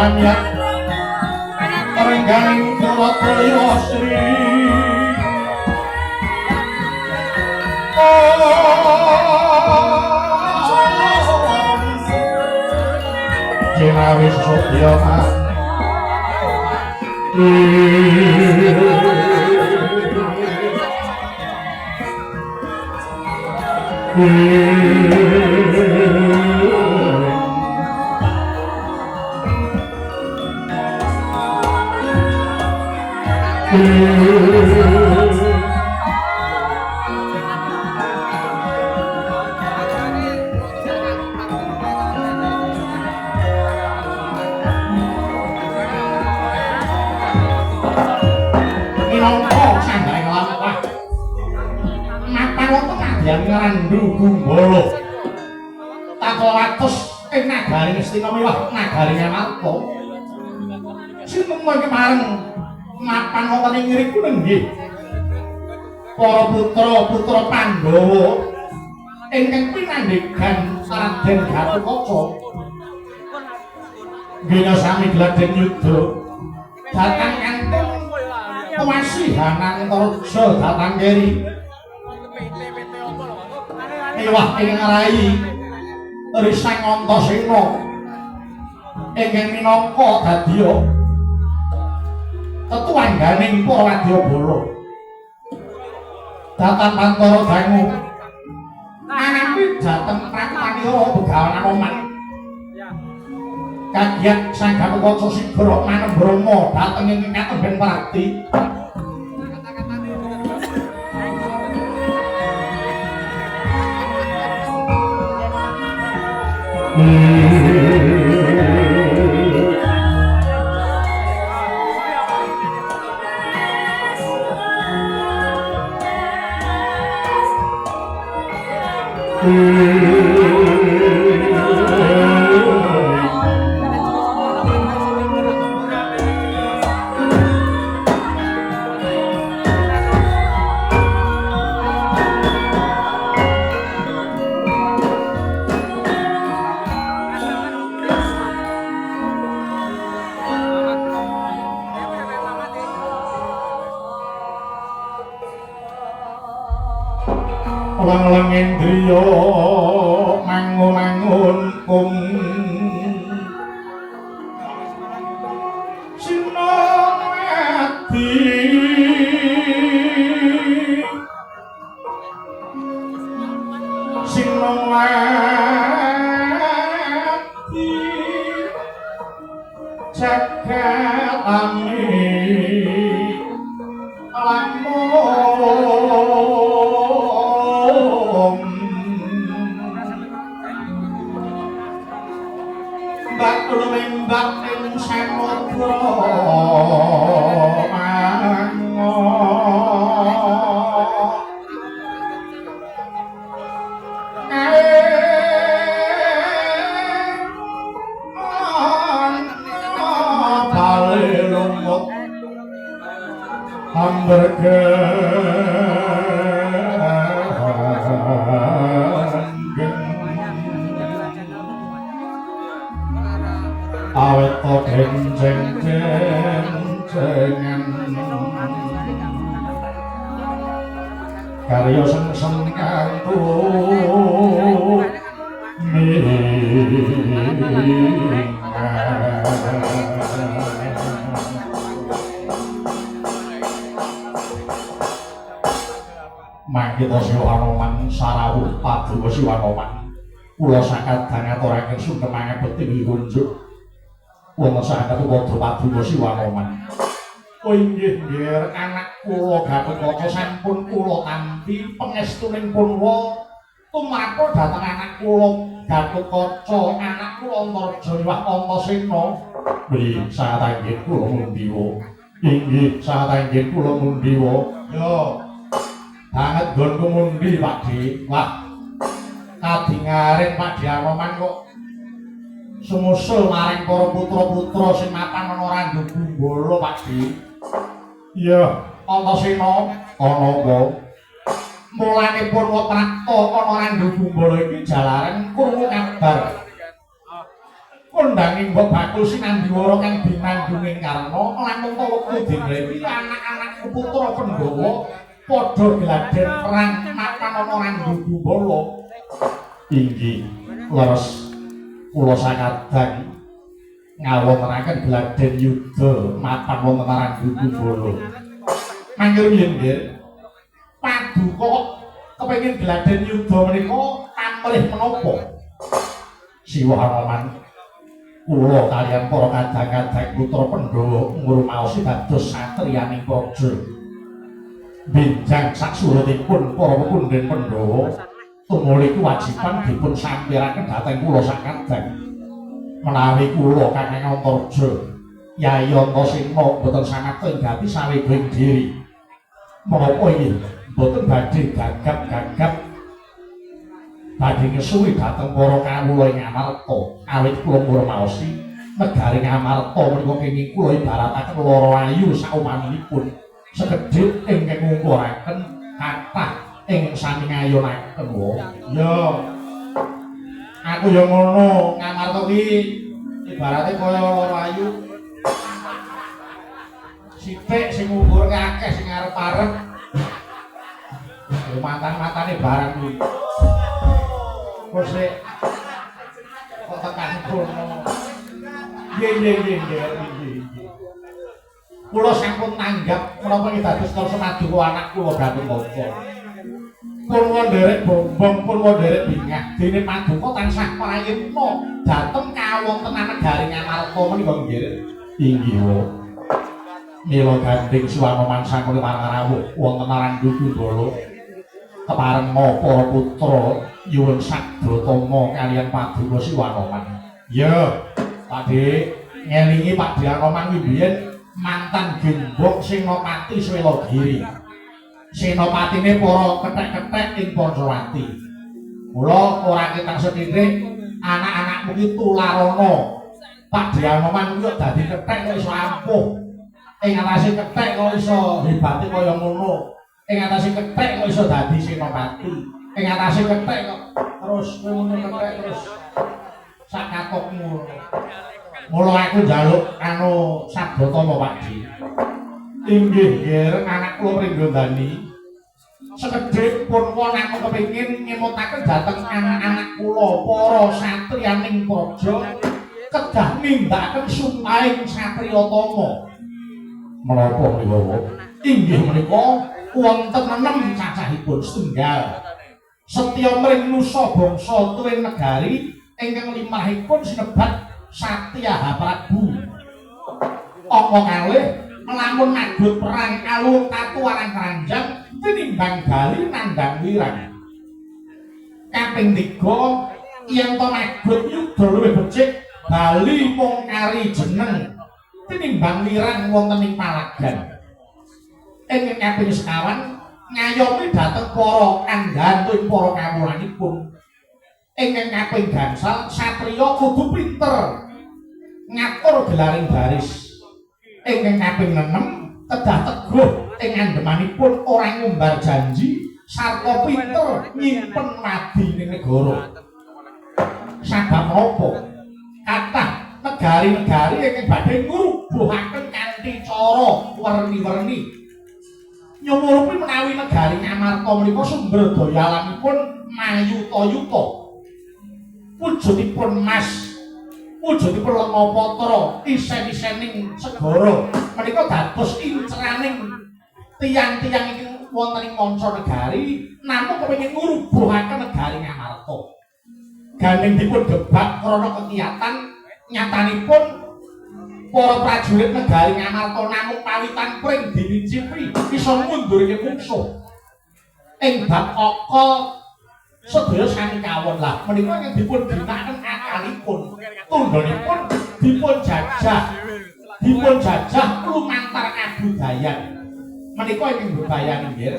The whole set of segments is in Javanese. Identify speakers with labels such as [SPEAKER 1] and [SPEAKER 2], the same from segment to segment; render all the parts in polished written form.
[SPEAKER 1] pamiyat rengganing Traya Sri Jinawis Sudya Ngrandu Gumbala Takawatos ing nagari Ngastina miwah nagari Amarta sinten kemareng mapan wonten ing ngriku nggih para putra-putra Pandhawa ingkang pinandhegan Raden Gatotkaca nggih sami gladhen yudha dhateng kantheng kawasihanan Antarja dhateng keri Iwah ing ngarai Risang Antasena ingkang minangka dadya tetuangganing para wadyabala dhateng Pantara Dangu anami dhateng Pramaniya Begawan Anoman kagiat Sang Gatotkaca Sigra Manembrama dhateng ing Katemben Prati lang-lang indriya mangun-mangun kum sinamati jagatami awet to denjeng-denjengan karya seng-seng kantu Mangkita Siwa Anoman sarawuh paduka Siwa Anoman kula sakadang aturaken sugeng mangabekti kunjuk wonten saged padha paduka Siwa Anoman. Oh inggih nggih anak kula Gatotkaca sampun kula tampi pangestuning punwa tumrapa dhateng anak kula Gatotkaca anak kula Antarja miwah Antasena. Beli satanggih kula mundiwa. Inggih satanggih kula mundiwa. Yo banget nggon kumundi Pakde. Wah kadingaren Pakde Anoman kok sumusul maring para putra-putra sing mapan ana Randu Gumbala Pakde. Iya, Antasena ana apa? Mulanipun Watrakta ana Randu Gumbala iki jalaran krungu kabar. kondanging mbok bakul sinandiwara kang binandunging karna langkung ta wektu dinrewi anak-anak putra Pandhawa padha gladhen perang mapan ana Rangga Bala. Inggih, leres kula sakadang ngawontenaken gladhen yuda mapan wonten Rangga Bala. Mangkir nggih, Paduka kepengin gladhen yuda menika pamrih menapa? Siwa Hanoman kula kaliyan para kadang-kadang putra Pandhawa ngrumaosi dados satriyaning praja. Benjang saksurutipun para pepundhen Pandhawa tumuli kewajiban dipun sampiraken dhateng kula sakadang. Menawi kula Kakang Antarja Yayi Antasena boten samekta nggati sawijining diri. Menapa inggih boten badhe gagap-gagap badhe ngesuwi dhateng para kawula ing Amarta awit kula ngurmaosi negari Amarta menika kenging kula ibarataken lara ayu saumaminipun sekedhik ingkang ngungkuraken kathah ing sami ngayonaken wae. Ya aku ya ngono Ngamarta ki ibarate kaya lara ayu sithik sing ngungkur akeh sing arep-arep matan-matane barang kuwi kok kok tekan kono nggih kula sampun tanggap menapa iki dados Kalsemaduka anak kula Gatotkaca pun nderek bombong pun nderek bingah dene Paduka tansah prayitna dhateng kawontenan negari Amarta menika nggih inggih mila gandeng suwana mansa kula marang wonten Rangga Bala kepareng para putra nyuwun Sagdatama kaliyan Paduka Siwanoman. Ya, Pakde ngelingi Pakde Anoman kuwi biyen mantan gembok Senopati Swelagiri. Senopatine para kethek-kethek ing Pancawati. Mula ora ketang sethithik anak-anakmu ki tularana. Pakde Anoman kuwi dadi kethek kok iso ampuh. Ing atase kethek kok iso hebate kaya ngono. Ing atase kethek kok iso dadi senopati. Ing atase kethek kok terus ngono kethek terus sak katokmu. Mula aku njaluk anu Sagdatama Pakji. Inggih nggih anak kula Pringgondani. Sekedhik pun kula namung kepengin ngemutaken dhateng anak-anak kula para satriyaning praja kedah nindakaken sumpahing satriya tama. Menapa menika? Inggih menika wonten 6 cacahipun setunggal. Setya mring nusa bangsa tuwin negari ingkang limrahipun sinebat Satya Prabu. Angka kalih melamun madhut perang alur tatu arang keranjang tinimbang bali nandhang wirang. Kaping 3 yen to madhut yuda luwih becik bali mung kari jeneng tinimbang wirang wonten ing palagan. Ing kaping sekawan ngayomi dhateng para anggantu ing para kawulanipun. Ing kaping gangsal satriya kudu pinter ngatur gelaring baris. Ing kaping 6 kedah teguh ing andemanipun ora ngumbar janji sarta pinter nyimpen madine negara. Sabab menapa? Kathah negari-negari ingkang badhe ngrubuhaken kanthi cara werni-werni. Nyumurupi menawi negari Amarta menika sumber daya alamipun mayuta-yuta. Wujudipun mas, wujudipun lenga patra, isen-isening segara menika dados inceraning tiyang-tiyang ingkang wonten ing manca negari namung kepengin ngrubuhaken negari Amarta. Gandeng dipun gebak krana kekiyatan nyatanipun para prajurit negari Amarta namung pawitan pring diwicipi bisa mundurke mungsuh. Ing bab aka sedaya sami kawon lah menika yen dipun ginakaken akalipun tundhonipun dipun jajah lumantar kabudayan menika ingkang bebayan inggih.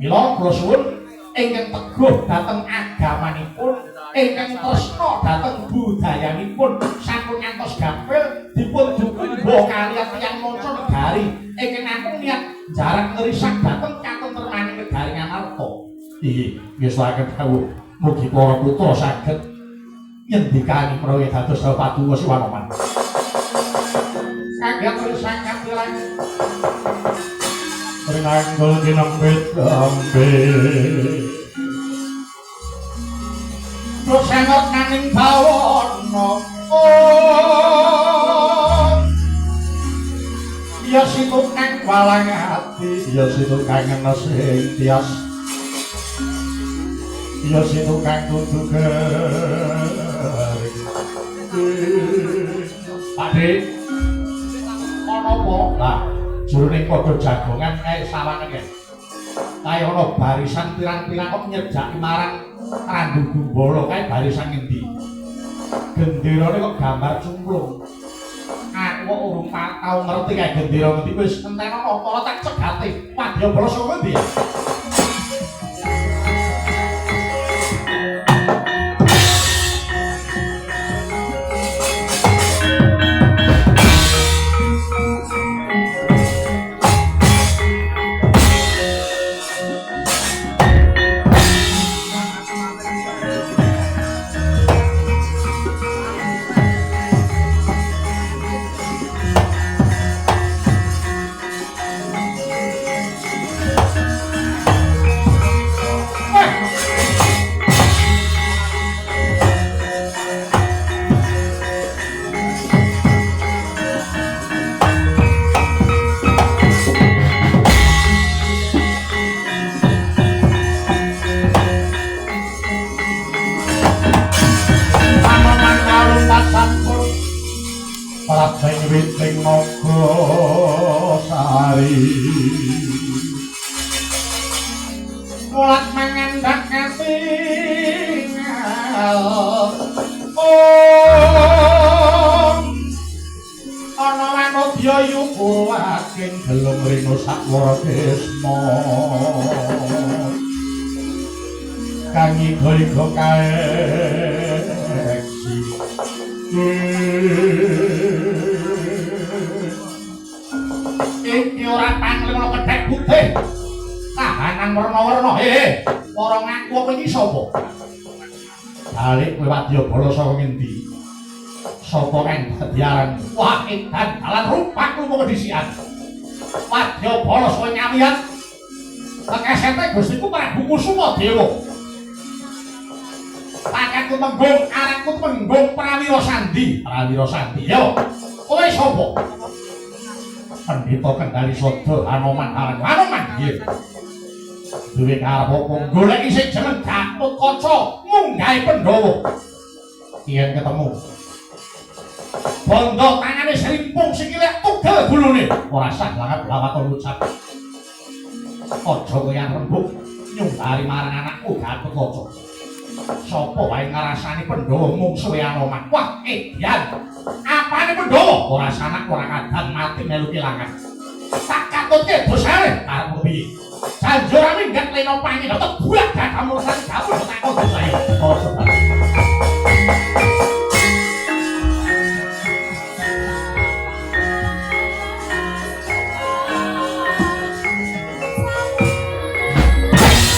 [SPEAKER 1] Mila kula suwun ingkang teguh dhateng agamanipun ingkang tresna dhateng budayanipun sampun ngantos gampil dipun dukung kaliyan tiyang manca negari ingkang namung niat jarak ngrisak dhateng katentremaning negari Amarta. Inggih, ngeslaken kawuh mugi para putra saged nyendikani menawi dados Paduka Siwanoman. Kaget sangat wilayah. Rinanggul dinembit gambir. Dosengot nanging bawana. Ya situ kang walang ati, ya situ kang sing tias. Ya situ kang kudu garing. Pakde. Ana apa? Lah, jroning padha jagongan kae sawane kae. Kaya ana barisan pirang-pirang kok nyedaki marang Randu Gumbala kae barisan ngendi? Genderane kok gambar cumplung. Aku kok urung tau ngerti kae gendera ngendi wis enteno apa tak cegati. Wadyabala saka ngendi ya? Mulat mangandak katingal ana manodya yuku aking gelem rino sakwara desma kang iga-iga kaeksi iki ora panglima kedhek putih kahanan warna-warna para ngaku apa iki sapa balik kowe Wadyabala saka ngendi sapa kang kedhiaran wah edan dalan rupaku mung disian Wadyabala saka nyamian lekesete Gustiku Prabu Kusumadewa paketku menggung aranku menggung Prawira Sandi yo kowe sapa Pendhita Kendari Sada Anoman nggih duwe karep apa goleki sing jeneng Gatotkaca munggahe Pandhawa yen ketemu bondo tangane srimpung sikile tugel gulune ora sah banget lawaton ucap aja kaya rembug nyunggari marang anakku Gatotkaca sapa wae ngrasani Pandhawa mungsuhe Anoman wah edian apane Pandhawa ora sanak ora kadang mati melu kelangan tak katutke dosane arep piye Sanjura minggat leno pangi tetep buak gak kamu urusan kamu tak kok saya. Oh sobat.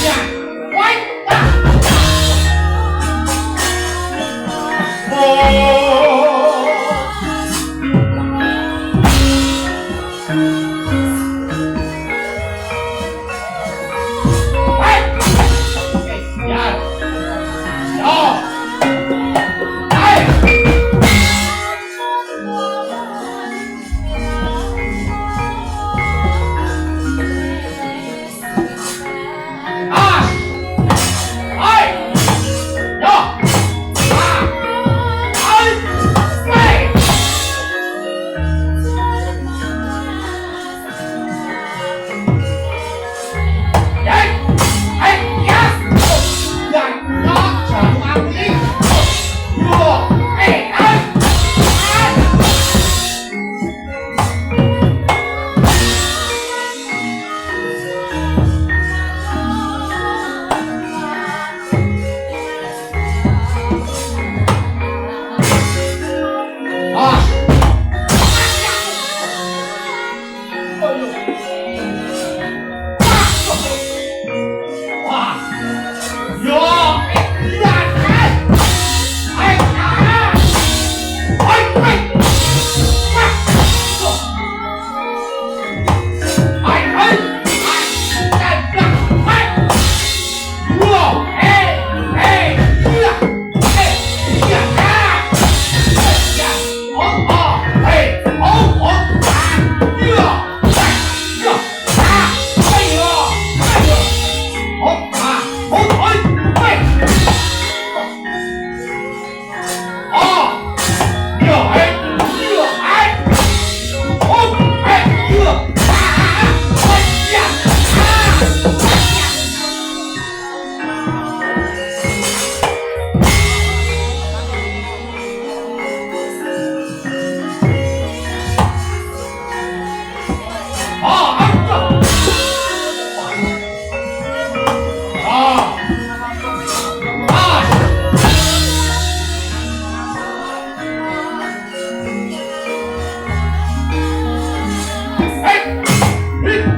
[SPEAKER 1] Ya, woi.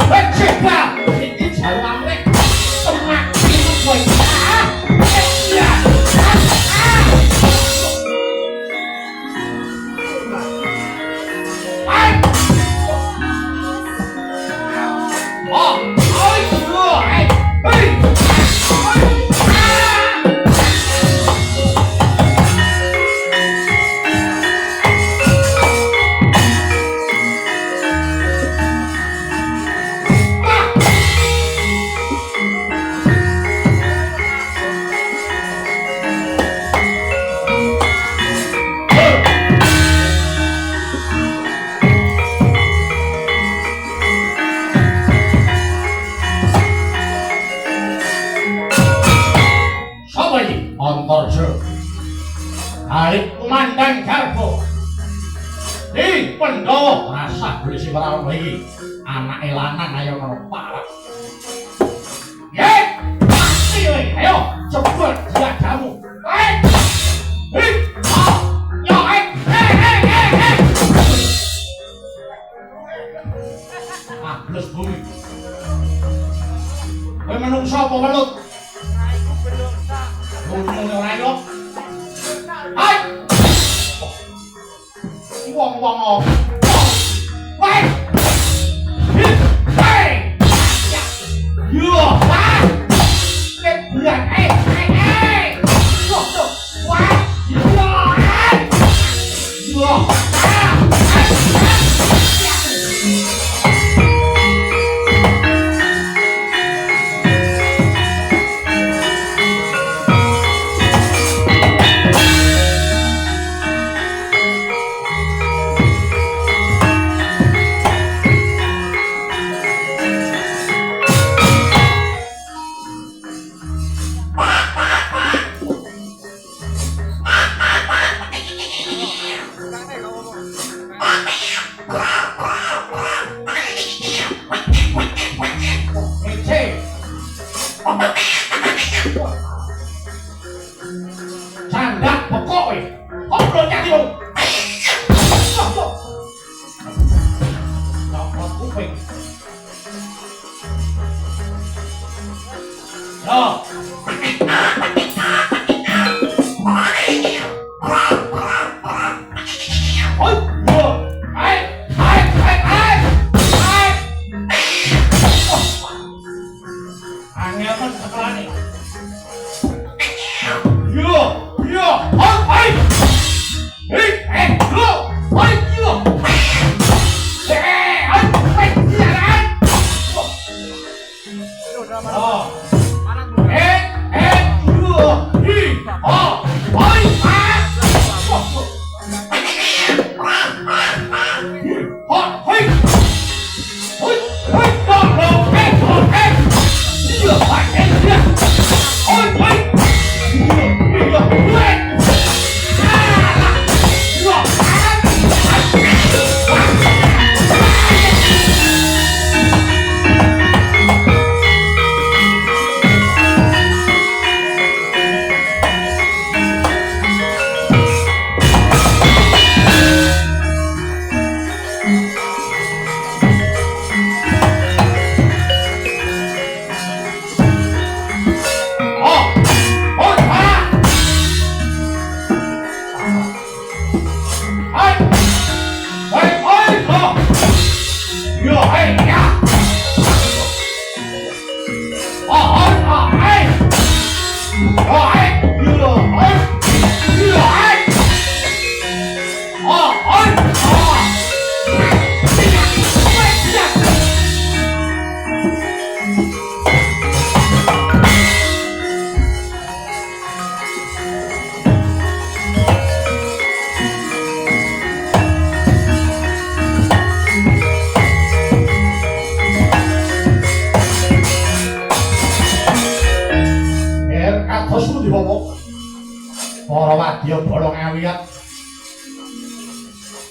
[SPEAKER 1] Mencegah ini jalur amrek semakin berkah. Ya. Antarja Halit kumandang garbo di Pandhawa rasa polisi Prabu iki anake lanang ayo ngono parah. Ye, pasti kowe. Ayo cepet diadamu. Yo, Plus bumi. Kowe menungso apa welut? Ngomong ora yo. Hai. Wong-wong. Woi. Hei. Ya. Yo, ha. Kebulan. Yo. Wah. Yo. Yo. Sandak pokok weh. Obrol nyati wong. Nyopot kuping. Yo. Para wadya bolong awiyat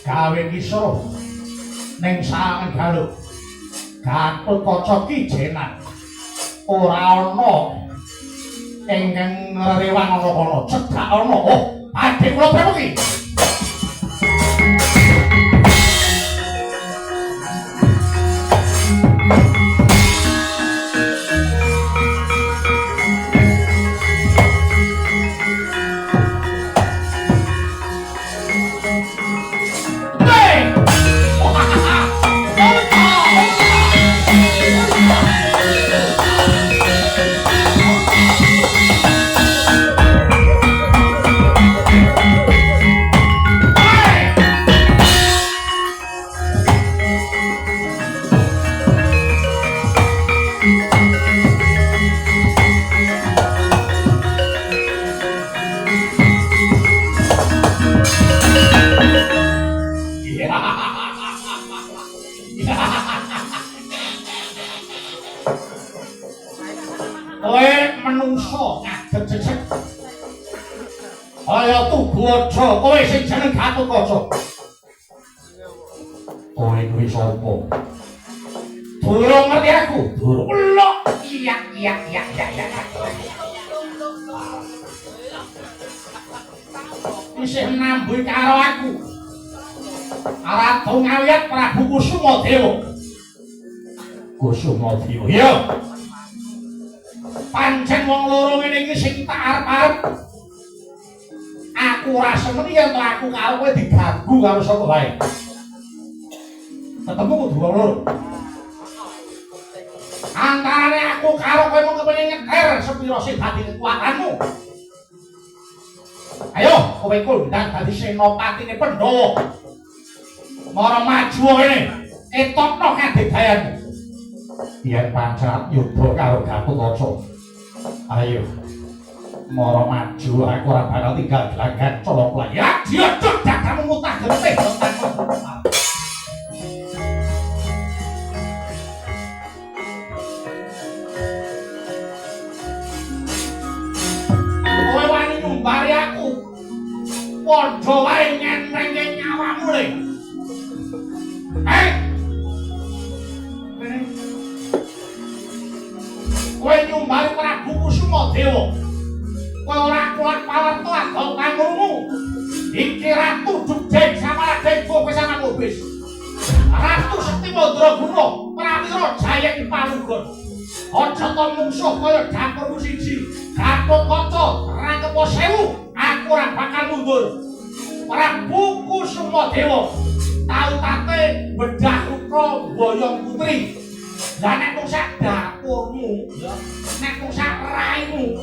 [SPEAKER 1] gawe kisruh ning sangen galuh Gatotkaca kijenan ora ana ingkang ngrewang ana kono cedhak ana padhe kula premuki manungsa ngadeg jejeg. Kaya tugu aja kowe sing jeneng Gatotkaca. Kowe kuwi sapa? Durung ngerti aku. Durung. Iya. Isih nambuh karo aku. Ratu Ngawiyat Prabu Kusumadewa. Kusumadewa. Iya. Pancen wong loro ngene iki sing tak arep-arep. Aku ora seneng yen aku karo kowe diganggu karo sapa wae. Ketemu kudu wong loro. Antarane aku karo kowe mung kepengin nyeker sepira sing dadi kekuatanmu. Ayo, kowe kondang dadi senopatine Pandhawa. Mara maju ngene, etokno kadedayanmu. Yen pancen yudha karo Gatotkaca. Ayo. Mara maju aku ora bakal tinggal gelanggan colok lagi. Ya, dia cedak kamu mutah getih. Kowe wani nyumbari aku. Padha wae nyenenge nyawamu le. Kowe nyumbari Prabu Kusumadewa. Kowe ora kuat pawarta agong kanggomu. Iki Ratu Jogja Samaraga kowe sama mubis. Ratu Sekti Mandraguna Prawira Jaya Palugon. Aja to mungsuh kaya dapurmu siji. Gatotkaca rangkepo 1000 aku ora bakal mundur. Prabu Kusumadewa tau tate bedah rupa boyong putri. Lah nek mung sak dapurmu, nek mung sak raimu,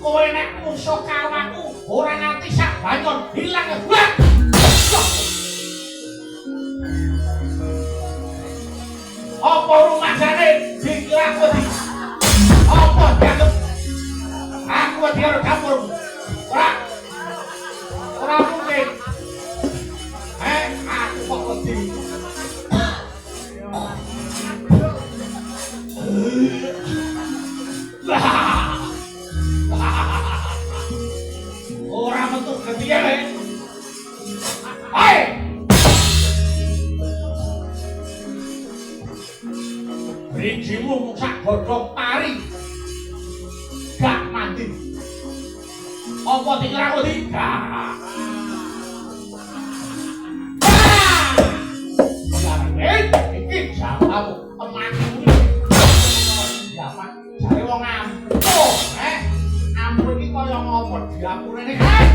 [SPEAKER 1] kowe nek musuh karo aku ora nganti sak banyon hilang buat. Apa rumasane dikira kowe? Apa dianggep aku karo dapurmu? Ora mungkin. Aku kok wedi. Ora metu getihe le. Hai. Rijimu mung sak godhong pari. Gak mandi. Apa dikira kowe tidak? Iki jawamu temanku iki. Jaman jare wong ampuh, ampuh iki kaya ngopo diapurene kae.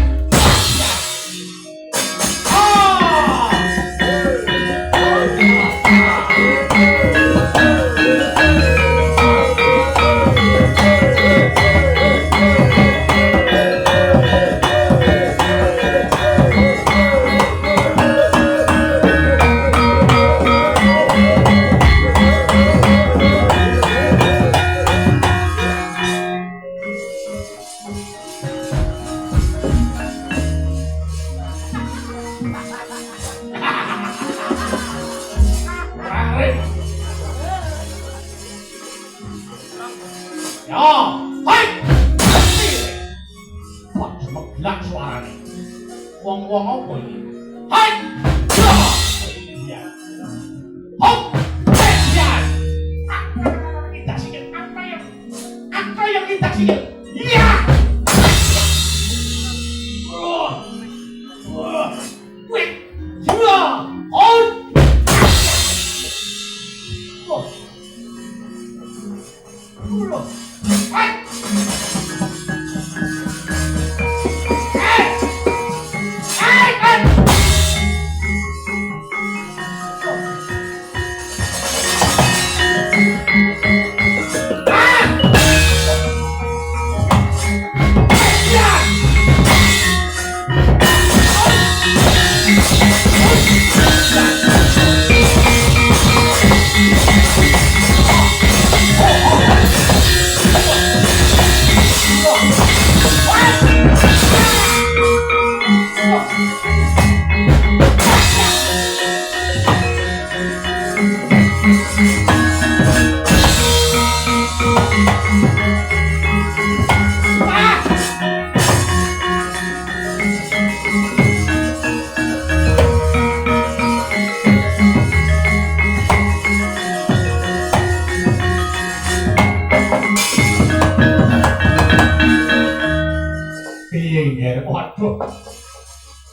[SPEAKER 1] Wong apa iki? Hai! Iya. Hop! Ya. Kita sikit apa yang kita sikit? Iya. Wait. Ya. On. Hai! Hey!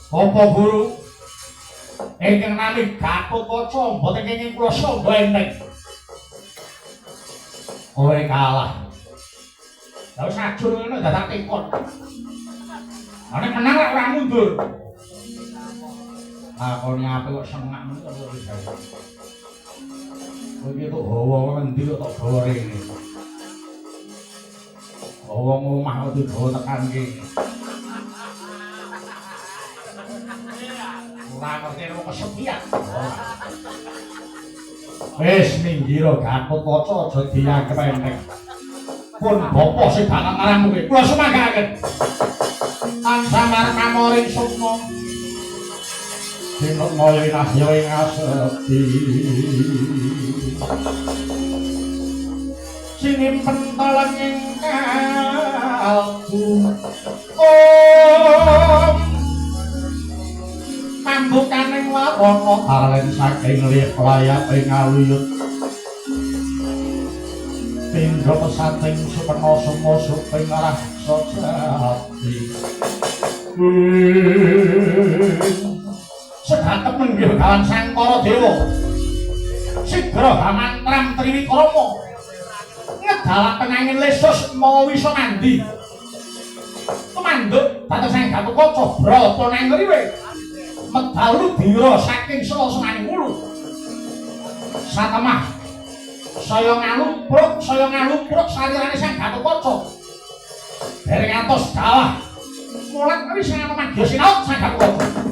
[SPEAKER 1] Bapak Guru ingkang nami Gatotkaca mboten kenging kula sangga enteng. Kowe kalah. Lah sajur ngene dadak tekon. Nek menang lek ora mundur. Lakone apik kok sengak men kok wis ae. Kowe iki tok hawa ngendi kok tok gawa rene. Hawa ngomah kok digawa tekan kene. Ora ngerti kok kesepian. Wis minggir Gatotkaca aja dianggep enteng. Pun bapa sing bakal marang kowe. Kula semanggaken. Tansah marang pamoring sukma. Sing moyo nahyo ing asepi. Sing nyimpen talang ing kalbu. Pambukaning warana aren saking liya layap ing aluyut. Pindha pesating supena semua suping rasa jati. Sedatek menggih kawan Sangkara Dewa. Sigra hamantram Triwikrama. Ngedalaken angin lesus mawa wisa mandi. Tumanduk dados sang Gatotkaca brata nang ngriwe. Medal dira saking sela-selaning ulu. Satemah saya ngalumpruk salirane sang Gatotkaca. Dereng ngantos dalah mulat kuwi sing manggih sinaut sang Gatotkaca.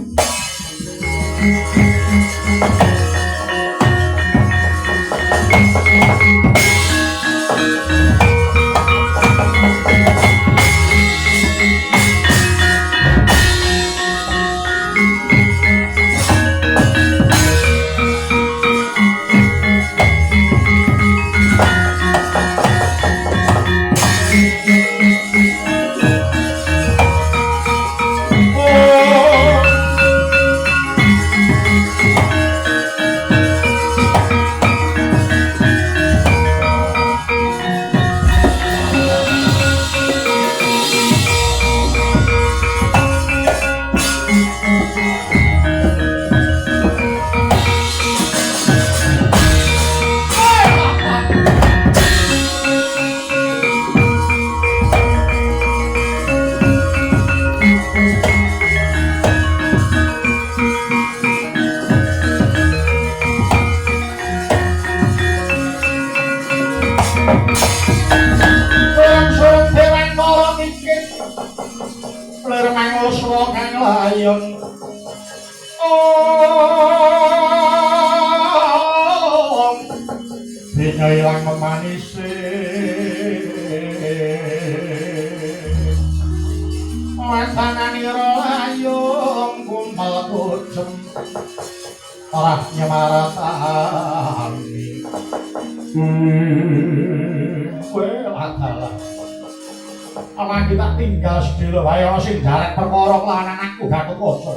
[SPEAKER 1] Ana kita tinggal sedelo wae ana sing ndarek perkara kelawan anakku Gatotkaca.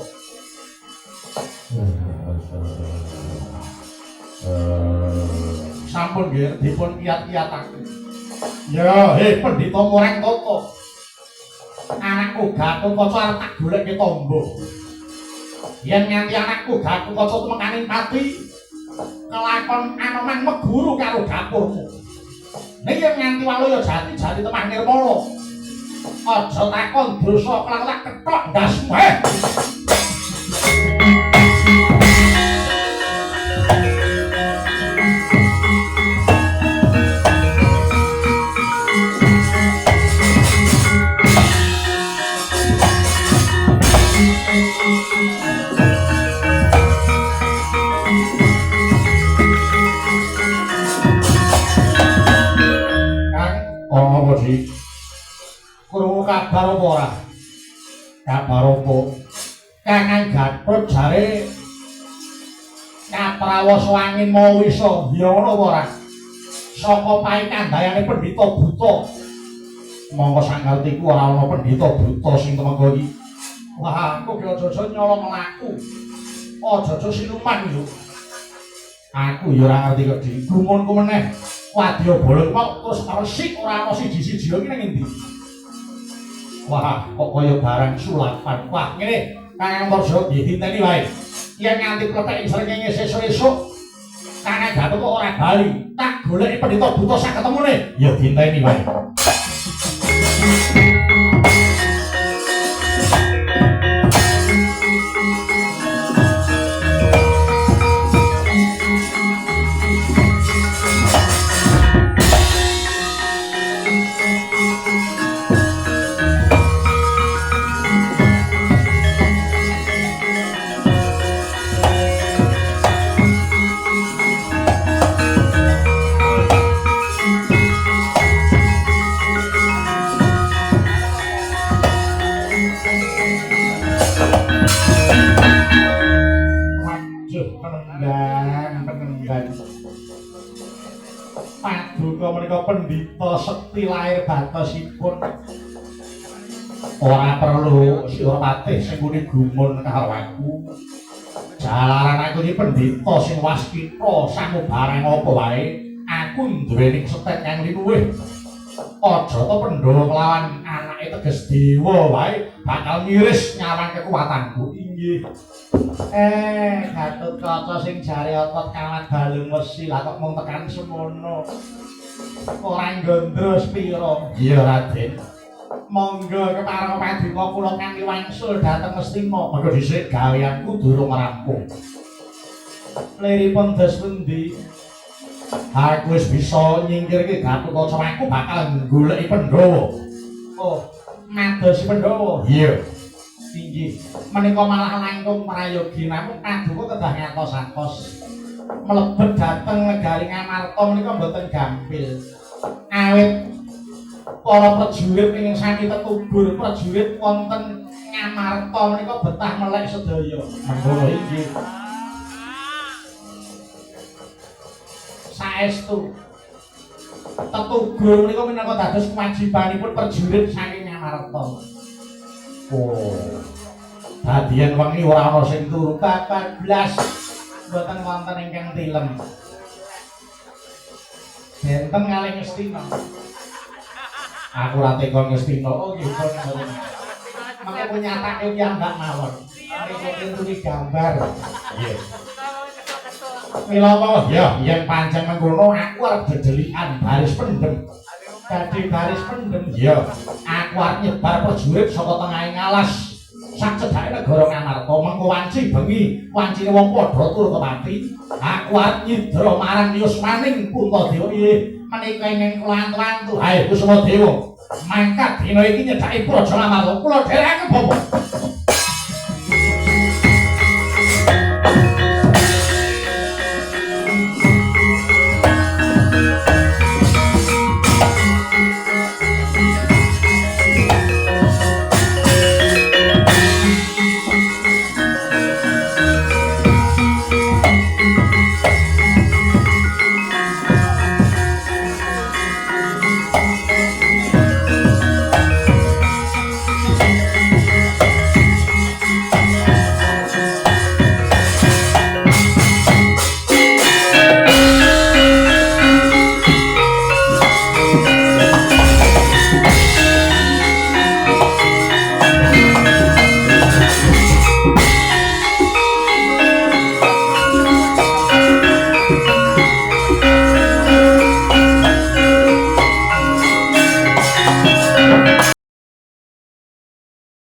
[SPEAKER 1] Sampun nggih dipun kiyat-kiyataken. Ya, Pendhita Moreng Tata. Anakku Gatotkaca arep tak goleke tombo. Yen nganti anakku Gatotkaca temekaning pati, kelakon Anoman meguru karo dapurmu. Nek yen nganti Walaya jati temah Nirmala. Aja takon dosa kelak ketok ndasmu. Krungu kabar apa ora? Kabar apa? Kakang Gatot jare kaprawas wangin mawa wisa. Ya ngono apa ora? Saka paikandhayane Pendhita Buta. Monggo sangartiku ora ana Pendhita Buta sing temeka iki. Wah, kok aja nyolong laku. Aja siluman yo. Aku ya ora ngerti kok iki. Gumunku meneh. Wadya bolong kok terus resik ora ana siji-siji iki nang endi? Wah, kok kaya barang sulapan. Wah, ngene. Kang Antarja nggih dinteni wae. Yen nganti kletek srengenge sesuk-esuk Kang Gatot kok ora bali, tak goleki pendhita buta sak ketemune. Ya dinteni wae. Paduka menika pendhita sekti lair batosipun. Ora perlu Surapati sing muni gumun karo aku. Jalaran aku iki pendhita sing waskita samubarang apa wae, aku nduweni setet kang linuwih. Aja to pendhawa kelawan anake teges dewa wae bakal ngiris nyawang kekuatanku. Inggih. Gatotkaca sing jare otot kawat balung wesi lah kok mung tekan semono. Ora nggondros pira. Iya, Raden. Monggo kepareng paduka kula kanthi wangsul dhateng Ngastina. Monggo dhisik gaweanku durung rampung. Liripun des pundi? Aku wis bisa nyingkirke Gatotkaca, aku bakal goleki Pandhawa. Oh, madosi Pandhawa. Iya. Inggih, menika malah langkung prayogi namung paduka kedah ngatos-atos. Mlebet dhateng negari Ngamarta menika mboten gampil. Awit para prajurit ingkang sami tetugur prajurit wonten Ngamarta menika betah melek sedaya. Monggo inggih. Saestu tetugur menika minangka dados kewajibanipun prajurit saking Ngamarta. Oh. Dadian wengi ora ana sing turu 14 mboten wonten ingkang tilem. Benten kalih Ngastina. Aku ora teka Ngastina. Oh nggih mboten. Mangke nyatake piyambak mawon. Nek tentuni gambar. Nggih. Mila apa ya yen pancen mengkono aku arep dedelikan baris pendem. Dadi baris pendem ya aku arep nyebar prajurit saka tengahing alas sak cedhake negara Ngamarta mengko wanci bengi wancine wong padha turu kepati aku arep nyidra marang Yusmaning Puntadewa menika ingkang kula antu-antu ayo Kusuma Dewa mangkat dina iki nyedhaki praja Ngamarta kula dherekaken bapak.